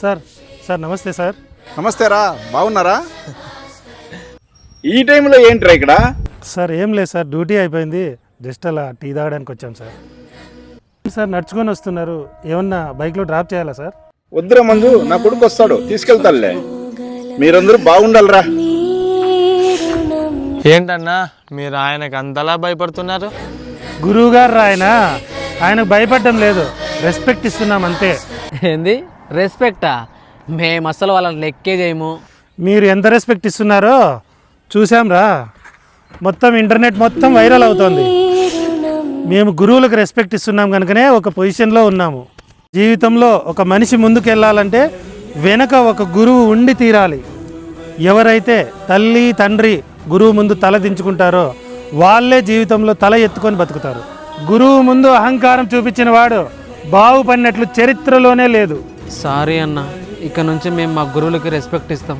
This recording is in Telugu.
సార్ సార్ నమస్తే సార్. నమస్తే రా, బాగున్నారా? ఈ టైంలో ఏంట్రా ఇక్కడ? సార్ ఏం లేదు సార్, డ్యూటీ అయిపోయింది, జస్ట్ అలా టీ తాగడానికి వచ్చాం సార్. సార్ నడుచుకొని వస్తున్నారు, ఏమన్నా బైక్లో డ్రాప్ చేయాలా సార్? వద్దురా మంజు, నా కొడుకు వస్తాడు, తీసుకెళ్తాడులే. మీరందరూ బాగుండాలిరా. ఏంటన్నా మీరు ఆయనకు అంతలా భయపడుతున్నారు? గురువు గారు ఆయనకు భయపడడం లేదు, రెస్పెక్ట్ ఇస్తున్నాం అంతే. ఏంది రెస్పెక్టా? మేము అసలు వాళ్ళని లెక్కే చేయము. మీరు ఎంత రెస్పెక్ట్ ఇస్తున్నారో చూసాంరా, మొత్తం ఇంటర్నెట్ మొత్తం వైరల్ అవుతోంది. మేము గురువులకు రెస్పెక్ట్ ఇస్తున్నాం కనుకనే ఒక పొజిషన్లో ఉన్నాము. జీవితంలో ఒక మనిషి ముందుకు వెళ్ళాలంటే వెనక ఒక గురువు ఉండి తీరాలి. ఎవరైతే తల్లి తండ్రి గురువు ముందు తల దించుకుంటారో వాళ్ళే జీవితంలో తల ఎత్తుకొని బతుకుతారు. గురువు ముందు అహంకారం చూపించిన వాడు బాగుపడినట్లు చరిత్రలోనే లేదు. సారీ అన్న, ఇక నుంచి మేము మా గురువులకి రెస్పెక్ట్ ఇస్తాం.